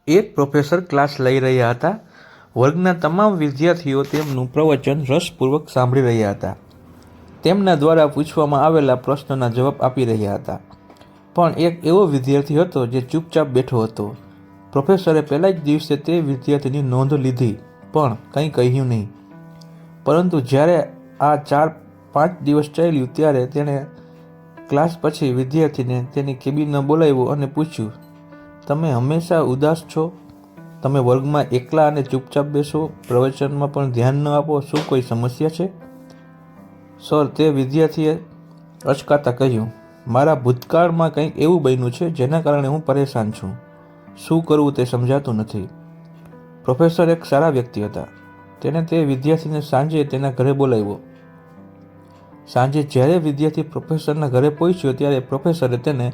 એક professor class લઈ રહ્યા હતા. વર્ગના તમામ વિદ્યાર્થીઓ તેમનું પ્રવચન રસપૂર્વક સાંભળી રહ્યા હતા. તેમના દ્વારા પૂછવામાં આવેલા પ્રશ્નના જવાબ આપી રહ્યા હતા. પણ એક એવો વિદ્યાર્થી હતો જે ચૂપચાપ બેઠો હતો. પ્રોફેસરે પહેલા જ દિવસે તે વિદ્યાર્થીની નોંધ લીધી પણ કંઈ કહ્યું નહીં. પરંતુ જ્યારે આ 4-5 દિવસ ચાલ્યું ત્યારે તેણે ક્લાસ પછી વિદ્યાર્થીને તેની કેબિનમાં બોલાવ્યો અને પૂછ્યું, તમે હંમેશા ઉદાસ છો? તમે વર્ગમાં એકલા અને ચૂપચાપ બેસો, પ્રવચનમાં પણ ધ્યાન ન આપો, શું કોઈ સમસ્યા છે? સર, તે વિદ્યાર્થીએ અચકાતા કહ્યું, મારા ભૂતકાળમાં કંઈક એવું બન્યું છે જેના કારણે હું પરેશાન છું. શું કરવું તે સમજાતું નથી. પ્રોફેસર એક સારા વ્યક્તિ હતા. તેણે તે વિદ્યાર્થીને સાંજે તેના ઘરે બોલાવ્યો. સાંજે જ્યારે વિદ્યાર્થી પ્રોફેસરના ઘરે પહોંચ્યો ત્યારે પ્રોફેસરે તેને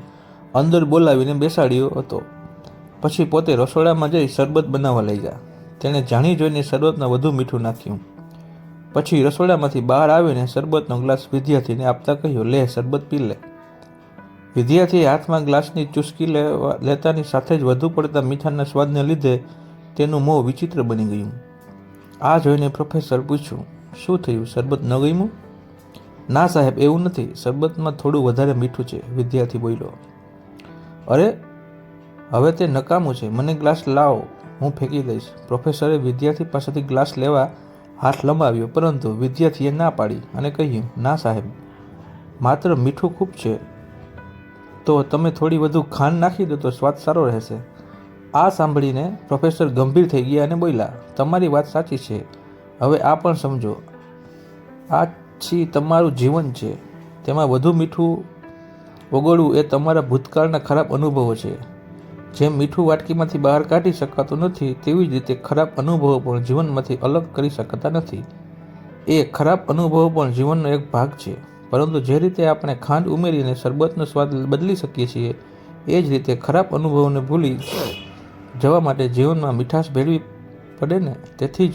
અંદર બોલાવીને બેસાડ્યો હતો. પછી પોતે રસોડામાં જઈ શરબત બનાવવા લઈ ગયા. તેણે જાણી જોઈને શરબતમાં વધુ મીઠું નાખ્યું. પછી રસોડામાંથી બહાર આવીને શરબતનો ગ્લાસ વિદ્યાર્થીને આપતા કહ્યું, લે, શરબત પી લે. વિદ્યાર્થીએ હાથમાં ગ્લાસની ચૂસકી લેતાની સાથે જ વધુ પડતા મીઠાના સ્વાદને લીધે તેનું મોં વિચિત્ર બની ગયું. આ જોઈને પ્રોફેસર પૂછ્યું, શું થયું, શરબત ન ગમ્યું? ના સાહેબ, એવું નથી, શરબતમાં થોડું વધારે મીઠું છે, વિદ્યાર્થી બોલ્યો. અરે, હવે તે નકામું છે, મને ગ્લાસ લાવો, હું ફેંકી દઈશ. પ્રોફેસરે વિદ્યાર્થી પાસેથી ગ્લાસ લેવા હાથ લંબાવ્યો, પરંતુ વિદ્યાર્થીએ ના પાડી અને કહ્યું, ના સાહેબ, માત્ર મીઠું ખૂબ છે, તો તમે થોડી વધુ ખાંડ નાખી દો તો સ્વાદ સારો રહેશે. આ સાંભળીને પ્રોફેસર ગંભીર થઈ ગયા અને બોલ્યા, તમારી વાત સાચી છે, હવે આ પણ સમજો, આ તમારું જીવન છે, તેમાં વધુ મીઠું ઓગળવું એ તમારા ભૂતકાળના ખરાબ અનુભવો છે. જેમ મીઠું વાટકીમાંથી બહાર કાઢી શકાતું નથી, તેવી જ રીતે ખરાબ અનુભવો પણ જીવનમાંથી અલગ કરી શકાતા નથી. એ ખરાબ અનુભવો પણ જીવનનો એક ભાગ છે, પરંતુ જે રીતે આપણે ખાંડ ઉમેરીને શરબતનો સ્વાદ બદલી શકીએ છીએ, એ જ રીતે ખરાબ અનુભવોને ભૂલી જવા માટે જીવનમાં મીઠાશ ભેળવી પડે ને. તેથી જ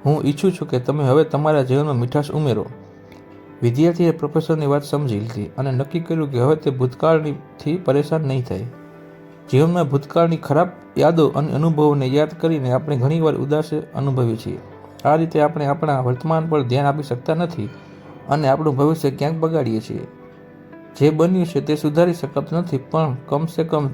હું ઈચ્છું છું કે તમે હવે તમારા જીવનમાં મીઠાશ ઉમેરો. વિદ્યાર્થીએ પ્રોફેસરની વાત સમજી લીધી અને નક્કી કર્યું કે હવે તે ભૂતકાળથી પરેશાન નહીં થાય. જીવનમાં ભૂતકાળની ખરાબ યાદો અને અનુભવોને યાદ કરીને આપણે ઘણીવાર ઉદાસ અનુભવીએ છીએ. આ રીતે આપણે આપણા વર્તમાન પર ધ્યાન આપી શકતા નથી અને આપણું ભવિષ્ય ક્યાંક બગાડીએ છીએ. જે બન્યું છે તે સુધારી શકાતું નથી, પણ કમસે કમ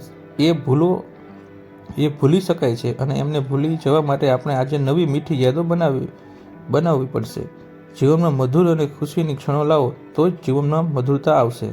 એ ભૂલી શકાય છે અને એમને ભૂલી જવા માટે આપણે આજે નવી મીઠી યાદો બનાવવી પડશે. જીવનમાં મધુર અને ખુશીની ક્ષણો લાવો તો જ જીવનમાં મધુરતા આવશે.